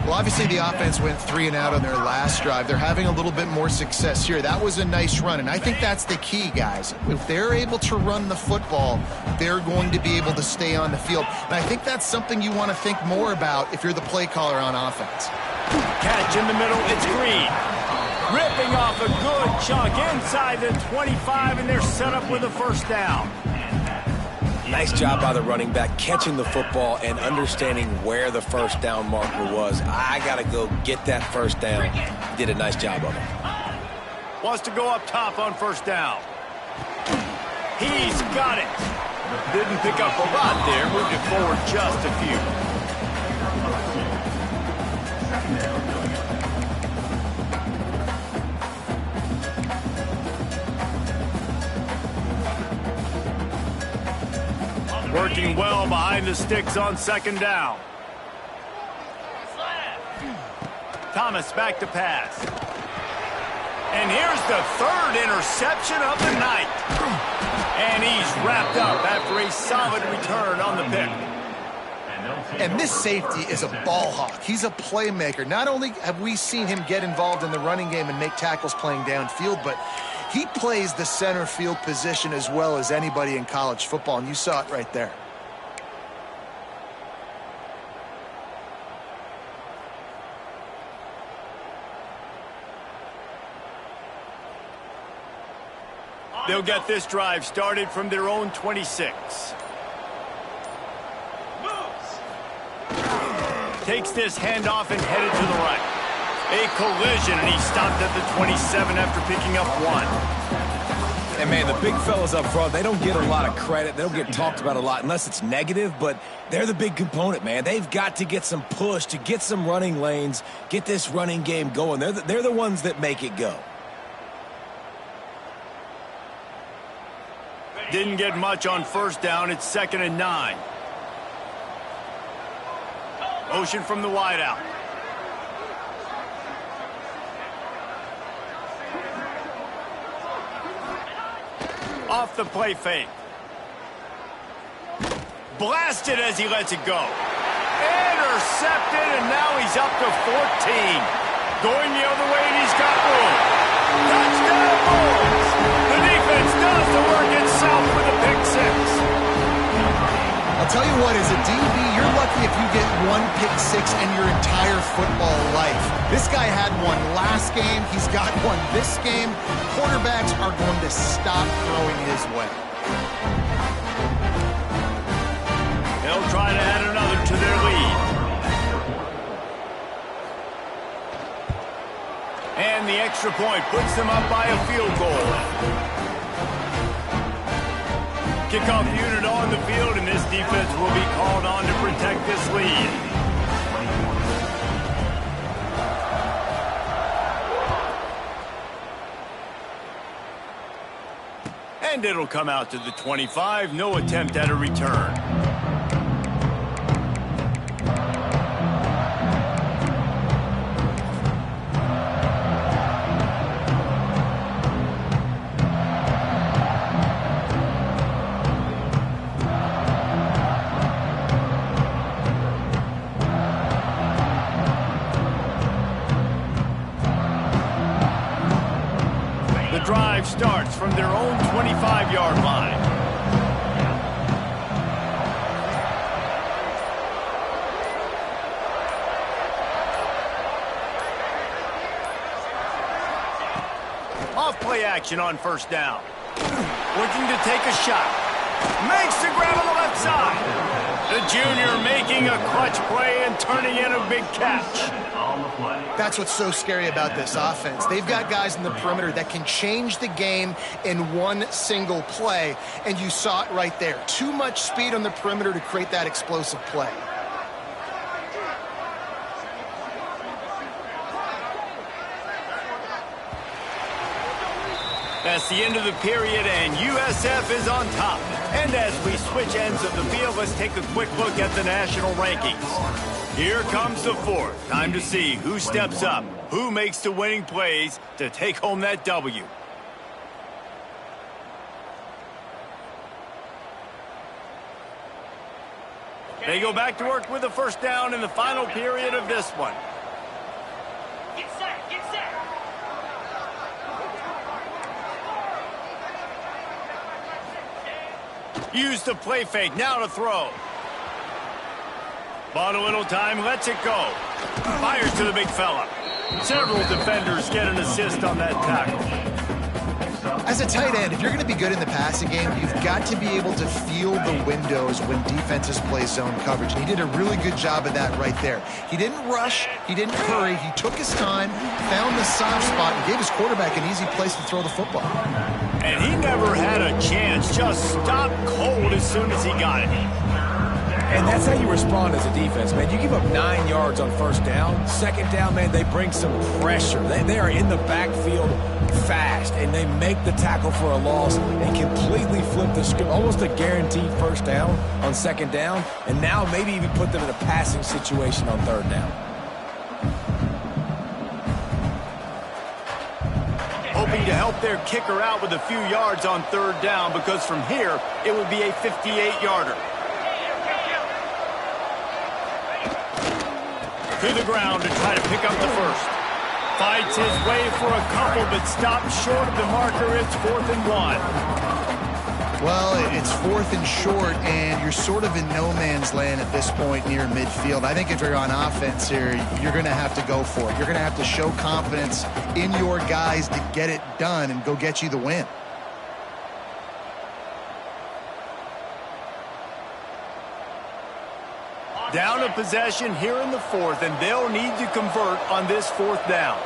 Well, obviously the offense went 3 and out on their last drive. They're having a little bit more success here. That was a nice run, and I think that's the key, guys. If they're able to run the football, they're going to be able to stay on the field. And I think that's something you want to think more about if you're the play caller on offense. Catch in the middle, it's Green. Ripping off a good chunk inside the 25, and they're set up with a 1st down. Nice job by the running back, catching the football and understanding where the first down marker was. I got to go get that first down. Did a nice job of it. Wants to go up top on first down. He's got it. Didn't pick up a lot there. Moved it forward just a few. Working well behind the sticks on second down. Thomas back to pass. And here's the third interception of the night. And he's wrapped up after a solid return on the pick. And this safety is a ball hawk. He's a playmaker. Not only have we seen him get involved in the running game and make tackles playing downfield, but he plays the center field position as well as anybody in college football, and you saw it right there. They'll get this drive started from their own 26. Takes this handoff and headed to the right. A collision, and he stopped at the 27 after picking up 1. And, man, the big fellas up front, they don't get a lot of credit. They don't get talked about a lot unless it's negative, but they're the big component, man. They've got to get some push to get some running lanes, get this running game going. They're the ones that make it go. Didn't get much on first down. It's 2nd and 9. Motion from the wideout. Off the play fake. Blasted as he lets it go. Intercepted, and now he's up to 14. Going the other way, and he's got room. Touchdown, Bulls! The defense does the work itself with a pick 6. I'll tell you what, as a DB, you're lucky if you get one pick 6 in your entire football life. This guy had one last game. He's got one this game. Quarterbacks are going to stop throwing his way. They'll try to add another to their lead. And the extra point puts them up by a field goal. Kickoff unit on the field, and this defense will be called on to protect this lead. And it'll come out to the 25. No attempt at a return. Drive starts from their own 25-yard line. Off play action on first down. Looking to take a shot. Makes the grab on the left side. The junior making a clutch play and turning in a big catch. That's what's so scary about this offense. They've got guys in the perimeter that can change the game in one single play, and you saw it right there. Too much speed on the perimeter to create that explosive play. That's the end of the period, and USF is on top. And as we switch ends of the field, let's take a quick look at the national rankings. Here comes the fourth. Time to see who steps up, who makes the winning plays to take home that W. They go back to work with the first down in the final period of this one. Get set, get set. Use the play fake, now to throw. Bought a little time, lets it go. Fires to the big fella. Several defenders get an assist on that tackle. As a tight end, if you're going to be good in the passing game, you've got to be able to feel the windows when defenses play zone coverage. And he did a really good job of that right there. He didn't rush. He didn't hurry. He took his time, found the soft spot, and gave his quarterback an easy place to throw the football. And he never had a chance. Just stopped cold as soon as he got it. And that's how you respond as a defense, man. You give up 9 yards on first down. Second down, man, they bring some pressure. They are in the backfield fast, and they make the tackle for a loss and completely flip the script. Almost a guaranteed first down on second down, and now maybe even put them in a passing situation on third down. Hoping to help their kicker out with a few yards on third down, because from here, it would be a 58-yarder. To the ground to try to pick up the first. Fights his way for a couple, but stops short of the marker. It's 4th and 1. Well, it's 4th and short, and you're sort of in no man's land at this point near midfield. I think if you're on offense here, you're going to have to go for it. You're going to have to show confidence in your guys to get it done and go get you the win. Down a possession here in the 4th, and they'll need to convert on this 4th down.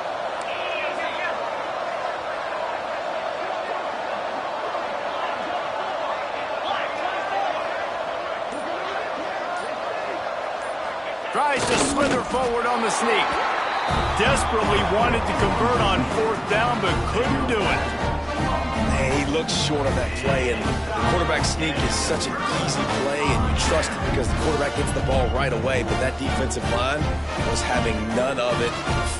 Tries to slither forward on the sneak. Desperately wanted to convert on 4th down, but couldn't do it. He looks short of that play, and the quarterback sneak is such an easy play, and you trust it because the quarterback gets the ball right away, but that defensive line was having none of it.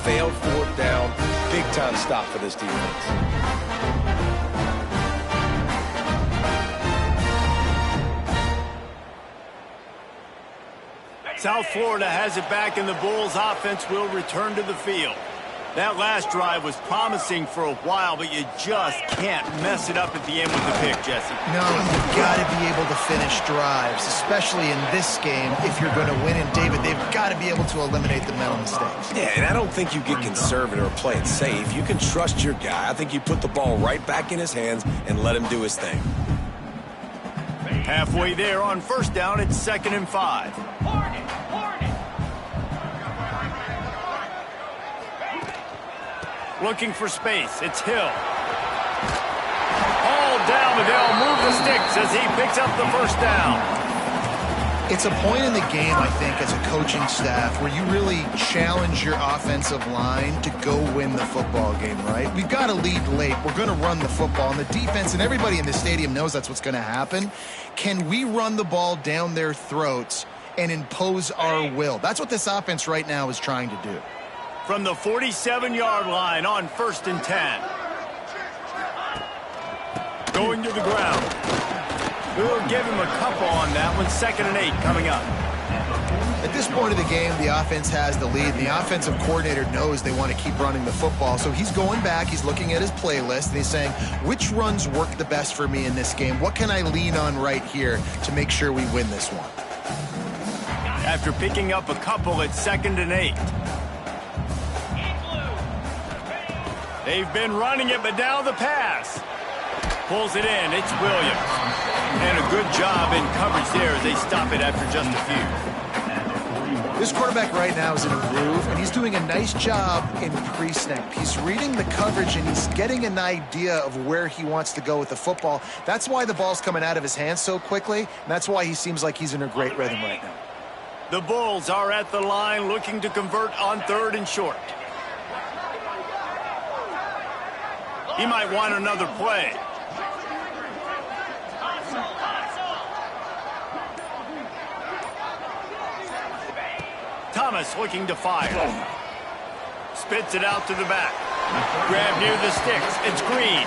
Failed 4th down. Big-time stop for this defense. South Florida has it back, and the Bulls offense will return to the field. That last drive was promising for a while, but you just can't mess it up at the end with the pick, Jesse. No, you've got to be able to finish drives, especially in this game. If you're going to win, and David, they've got to be able to eliminate the mental mistakes. Yeah, and I don't think you get conservative or play it safe. You can trust your guy. I think you put the ball right back in his hands and let him do his thing. Halfway there on first down, it's 2nd and 5. Looking for space. It's Hill. All down, but they'll move the sticks as he picks up the first down. It's a point in the game, I think, as a coaching staff, where you really challenge your offensive line to go win the football game, right? We've got to lead late. We're going to run the football. And the defense and everybody in the stadium knows that's what's going to happen. Can we run the ball down their throats and impose our will? That's what this offense right now is trying to do. From the 47-yard line on 1st and 10. Going to the ground. We'll give him a couple on that one. 2nd and 8 coming up. At this point of the game, the offense has the lead. The offensive coordinator knows they want to keep running the football. So he's going back. He's looking at his playlist, and he's saying, which runs work the best for me in this game? What can I lean on right here to make sure we win this one? After picking up a couple, it's 2nd and 8. They've been running it, but now the pass. Pulls it in. It's Williams. And a good job in coverage there as they stop it after just a few. This quarterback right now is in a groove, and he's doing a nice job in pre-snap. He's reading the coverage, and he's getting an idea of where he wants to go with the football. That's why the ball's coming out of his hands so quickly, and that's why he seems like he's in a great rhythm right now. The Bulls are at the line looking to convert on 3rd and short. He might want another play. Thomas looking to fire. Spits it out to the back. Grab near the sticks. It's Green.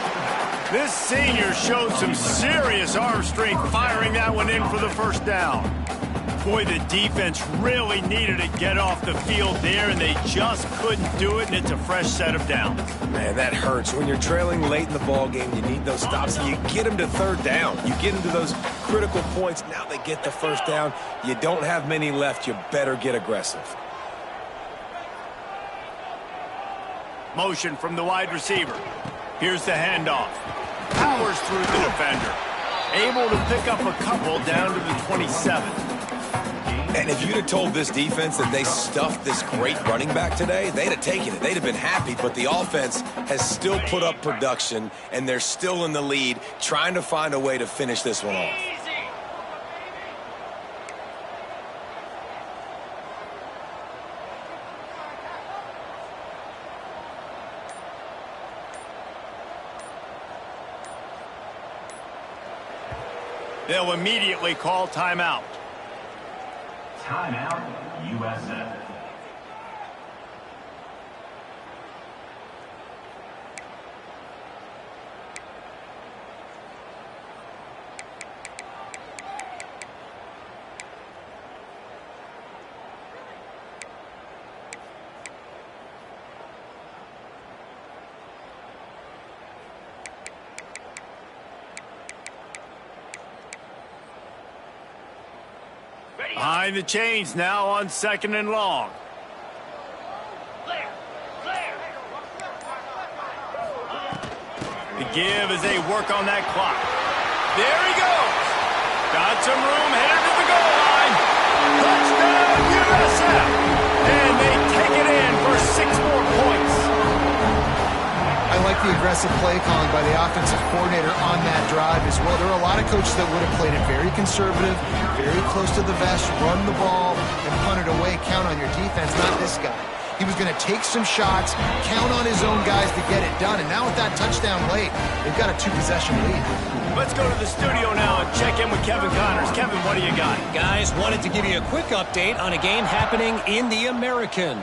This senior showed some serious arm strength firing that one in for the first down. Boy, the defense really needed to get off the field there, and they just couldn't do it, and it's a fresh set of downs. Man, that hurts. When you're trailing late in the ball game, you need those stops, and you get them to 3rd down. You get them to those critical points. Now they get the first down. You don't have many left. You better get aggressive. Motion from the wide receiver. Here's the handoff. through the defender. Able to pick up a couple down to the 27. And if you'd have told this defense that they stuffed this great running back today, they'd have taken it. They'd have been happy, but the offense has still put up production, and they're still in the lead, trying to find a way to finish this one off. They'll immediately call timeout. Timeout, USA. Behind the chains now on 2nd and long. The give as they work on that clock. There he goes. Got some room, headed to the goal line. Touchdown, USF. And they take it in for 6 more points. I like the aggressive play calling by the offensive coordinator on that drive as well. There are a lot of coaches that would have played it very conservative, very close to the vest, run the ball, and punt it away, count on your defense, not this guy. He was going to take some shots, count on his own guys to get it done, and now with that touchdown late, they've got a 2-possession lead. Let's go to the studio now and check in with Kevin Connors. Kevin, what do you got? Guys, wanted to give you a quick update on a game happening in the American.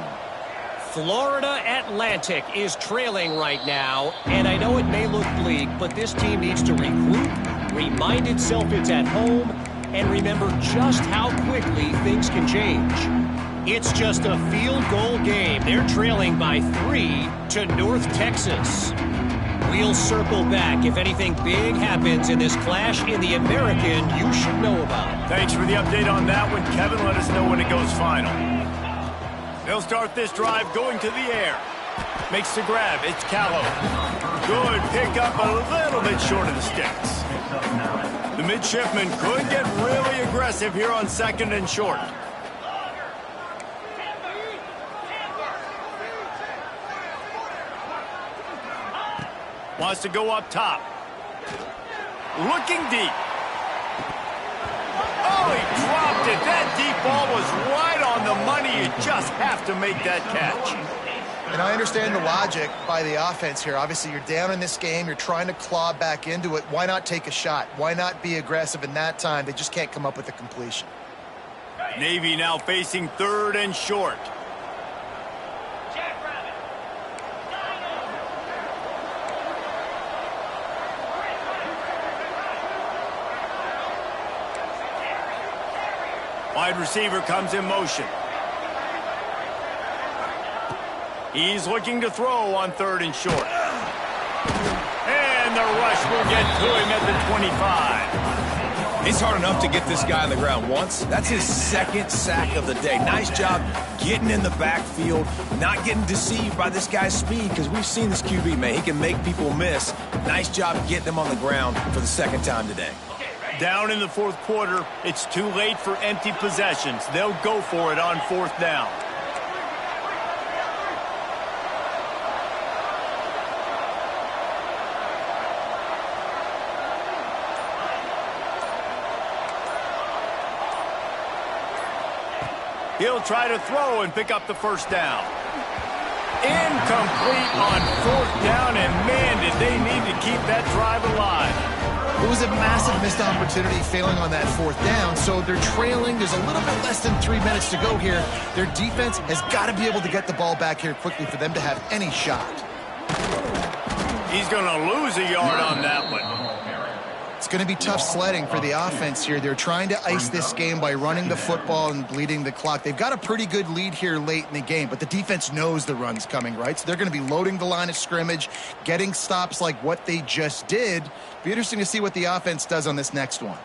Florida Atlantic is trailing right now, and I know it may look bleak, but this team needs to regroup, remind itself it's at home, and remember just how quickly things can change. It's just a field goal game. They're trailing by 3 to North Texas. We'll circle back if anything big happens in this clash in the American you should know about. Thanks for the update on that one, Kevin. Let us know when it goes final. They'll start this drive going to the air. Makes the grab. It's Callow. Good pickup, a little bit short of the sticks. The midshipman could get really aggressive here on 2nd and short. Wants to go up top. Looking deep. Oh, he dropped it. That deep ball was right on the money. You just have to make that catch. And I understand the logic by the offense here. Obviously, you're down in this game. You're trying to claw back into it. Why not take a shot? Why not be aggressive in that time? They just can't come up with a completion. Navy now facing 3rd and short. Wide receiver comes in motion. He's looking to throw on 3rd and short. And the rush will get to him at the 25. It's hard enough to get this guy on the ground once. That's his 2nd sack of the day. Nice job getting in the backfield, not getting deceived by this guy's speed, because we've seen this QB, man. He can make people miss. Nice job getting them on the ground for the 2nd time today. Down in the 4th quarter, it's too late for empty possessions. They'll go for it on 4th down. He'll try to throw and pick up the 1st down. Incomplete on 4th down, and man, did they need to keep that drive alive. It was a massive missed opportunity failing on that 4th down, so they're trailing. There's a little bit less than 3 minutes to go here. Their defense has got to be able to get the ball back here quickly for them to have any shot. He's going to lose a yard on that one. It's going to be tough sledding for the offense here. They're trying to ice this game by running the football and bleeding the clock. They've got a pretty good lead here late in the game, but the defense knows the run's coming, right? So they're going to be loading the line of scrimmage, getting stops like what they just did. Be interesting to see what the offense does on this next one.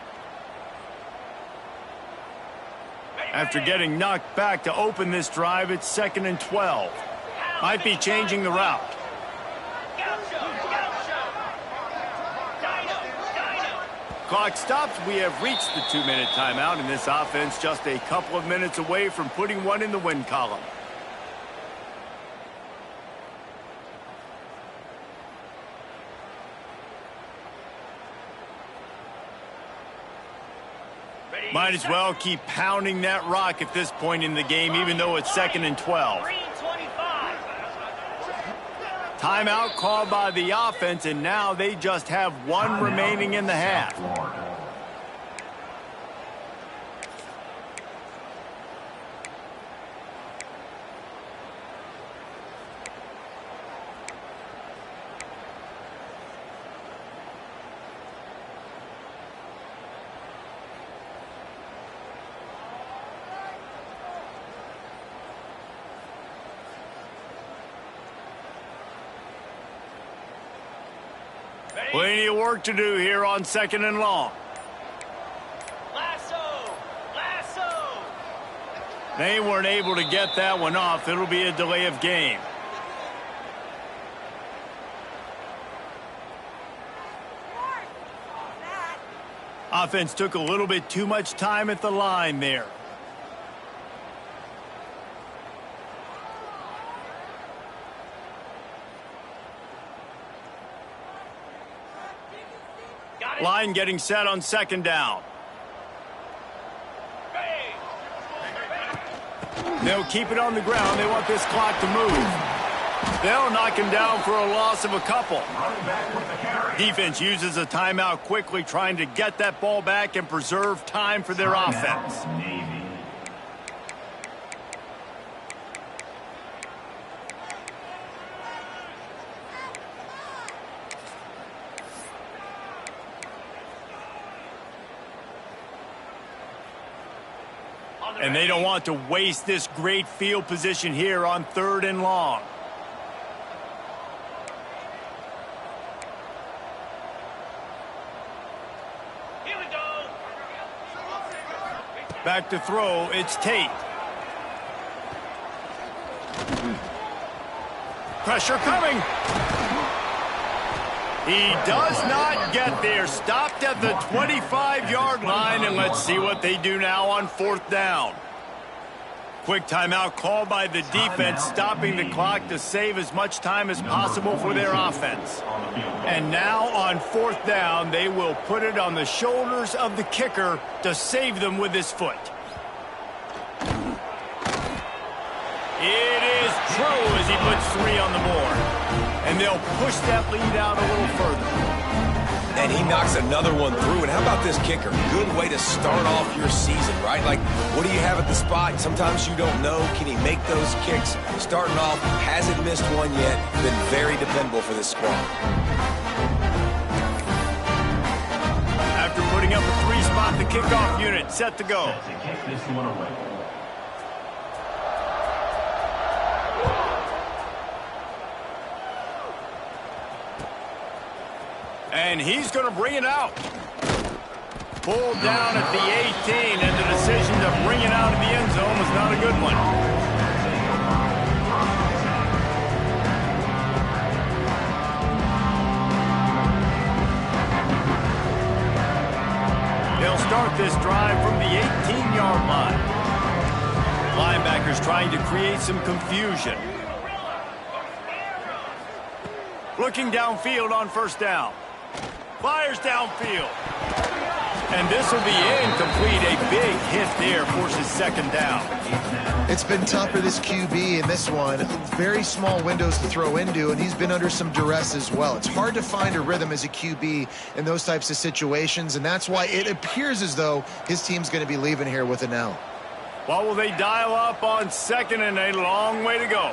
After getting knocked back to open this drive, it's 2nd and 12. Might be changing the route. Clock stops. We have reached the 2-minute timeout, and this offense just a couple of minutes away from putting one in the win column. Might as well keep pounding that rock at this point in the game, even though it's 2nd and 12. Timeout called by the offense, and now they just have one remaining in the half. Plenty of work to do here on 2nd and long. Lasso! Lasso! They weren't able to get that one off. It'll be a delay of game. Offense took a little bit too much time at the line there. Line getting set on 2nd down. They'll keep it on the ground. They want this clock to move. They'll knock him down for a loss of a couple. Defense uses a timeout quickly, trying to get that ball back and preserve time for their offense. And they don't want to waste this great field position here on 3rd and long. Here we go. Back to throw, it's Tate. Pressure coming. He does not get there. Stopped at the 25-yard line, and let's see what they do now on 4th down. Quick timeout called by the defense, stopping the clock to save as much time as possible for their offense. And now on 4th down, they will put it on the shoulders of the kicker to save them with his foot. It is true as he puts 3 on the board. And they'll push that lead out a little further. And he knocks another one through. And how about this kicker? Good way to start off your season, right? Like, what do you have at the spot? Sometimes you don't know. Can he make those kicks? Starting off, hasn't missed one yet. Been very dependable for this squad. After putting up a 3-spot, the kickoff unit set to go. To kick this one away. And he's going to bring it out. Pulled down at the 18, and the decision to bring it out of the end zone was not a good one. They'll start this drive from the 18-yard line. Linebackers trying to create some confusion. Looking downfield on 1st down. Fires downfield. And this will be incomplete. A big hit there forces 2nd down. It's been tough for this QB in this one. Very small windows to throw into, and he's been under some duress as well. It's hard to find a rhythm as a QB in those types of situations, and that's why it appears as though his team's going to be leaving here with an L. What will they dial up on 2nd and a long way to go?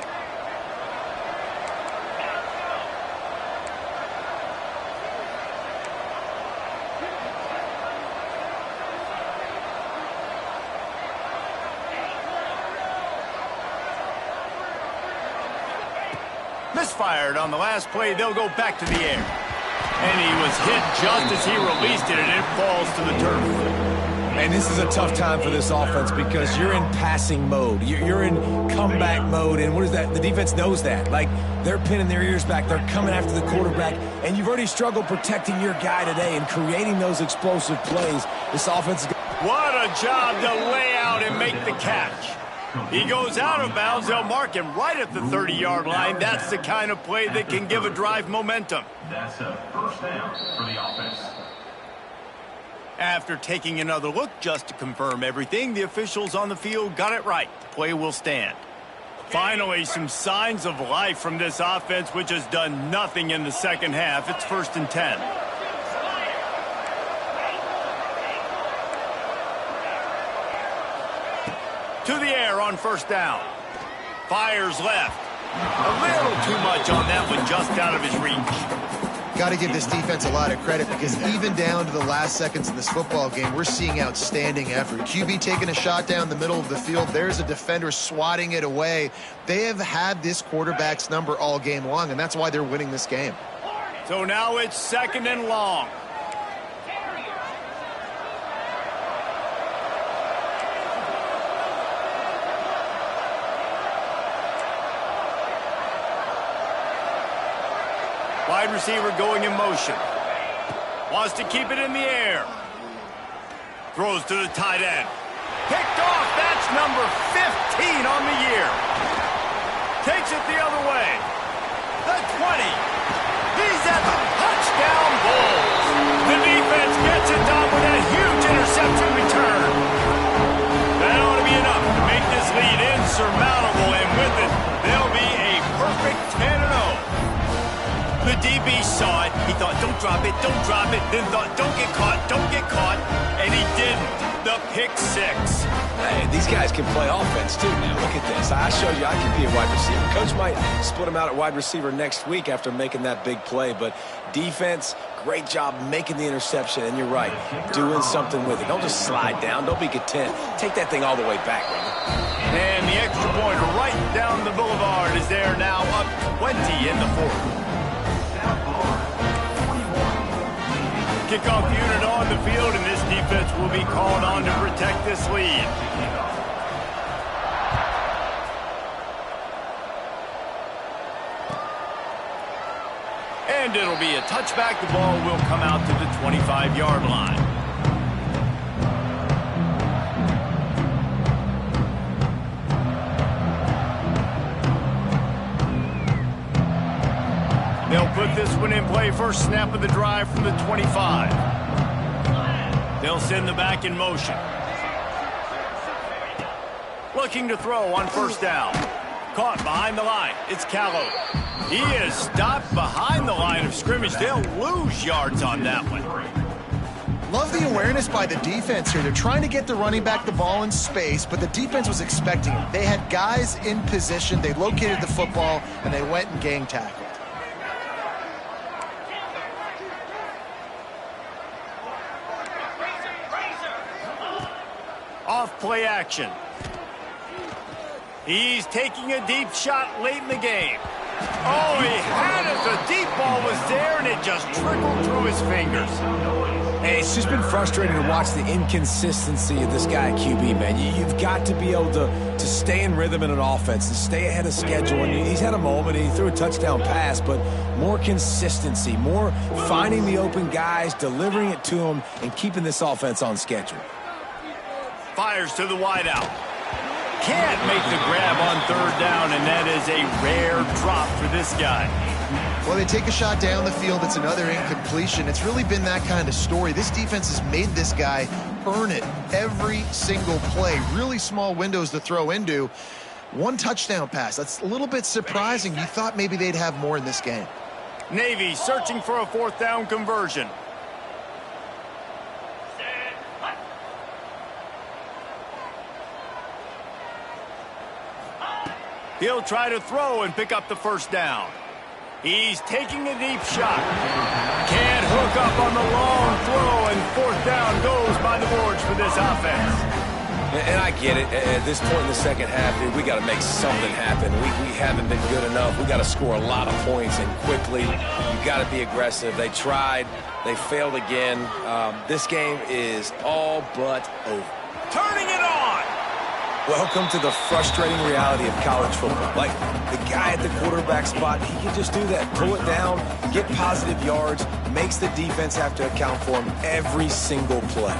Misfired on the last play. They'll go back to the air. And he was hit just as he released it, and it falls to the turf. And this is a tough time for this offense because you're in passing mode. You're in comeback mode. And what is that? The defense knows that. Like, they're pinning their ears back. They're coming after the quarterback. And you've already struggled protecting your guy today and creating those explosive plays. This offense is... What a job to lay out and make the catch. He goes out of bounds. They'll mark him right at the 30-yard line. That's the kind of play that can give a drive momentum. That's a first down for the offense. After taking another look just to confirm everything, the officials on the field got it right. The play will stand. Finally, some signs of life from this offense, which has done nothing in the second half. It's 1st and 10. To the air on 1st down. Fires left. A little too much on that one, just out of his reach. Got to give this defense a lot of credit because even down to the last seconds in this football game, we're seeing outstanding effort. QB taking a shot down the middle of the field. There's a defender swatting it away. They have had this quarterback's number all game long, and that's why they're winning this game. So now it's 2nd and long. Wide receiver going in motion. Wants to keep it in the air. Throws to the tight end. Picked off. That's number 15 on the year. Takes it the other way. The 20. He's at the touchdown Bulls. The defense gets it done with a huge interception return. That ought to be enough to make this lead insurmountable, and with it, they'll be a perfect 10-0. The DB saw it. He thought, don't drop it, don't drop it. Then thought, don't get caught, and he didn't. The pick six. Hey, these guys can play offense too now. Look at this. I showed you I can be a wide receiver. Coach might split him out at wide receiver next week after making that big play, but defense, great job making the interception, and you're right, doing something with it. Don't just slide down. Don't be content. Take that thing all the way back, brother. And the extra point right down the boulevard is there now, up 20 in the 4th. Kickoff unit on the field, and this defense will be called on to protect this lead. And it'll be a touchback. The ball will come out to the 25-yard line. They'll put this one in play. First snap of the drive from the 25. They'll send the back in motion. Looking to throw on 1st down. Caught behind the line. It's Callow. He is stopped behind the line of scrimmage. They'll lose yards on that one. Love the awareness by the defense here. They're trying to get the running back the ball in space, but the defense was expecting it. They had guys in position. They located the football, and they went and gang tackled. Off play action. He's taking a deep shot late in the game. Oh, he had it. The deep ball was there, and it just trickled through his fingers. Hey, it's just been frustrating to watch the inconsistency of this guy at QB, man. You've got to be able to stay in rhythm in an offense and stay ahead of schedule. And he's had a moment, he threw a touchdown pass, but more consistency, more finding the open guys, delivering it to them, and keeping this offense on schedule. Fires to the wideout. Can't make the grab on 3rd down, and that is a rare drop for this guy. Well, they take a shot down the field. It's another incompletion. It's really been that kind of story. This defense has made this guy earn it every single play. Really small windows to throw into. 1 touchdown pass. That's a little bit surprising. You thought maybe they'd have more in this game. Navy searching for a 4th down conversion. He'll try to throw and pick up the 1st down. He's taking a deep shot. Can't hook up on the long throw, and 4th down goes by the boards for this offense. And I get it. At this point in the second half, dude, we got to make something happen. We haven't been good enough. We got to score a lot of points and quickly. You got to be aggressive. They tried. They failed again. This game is all but over. Turning it on. Welcome to the frustrating reality of college football. Like, the guy at the quarterback spot, he can just do that. Pull it down, get positive yards, makes the defense have to account for him every single play.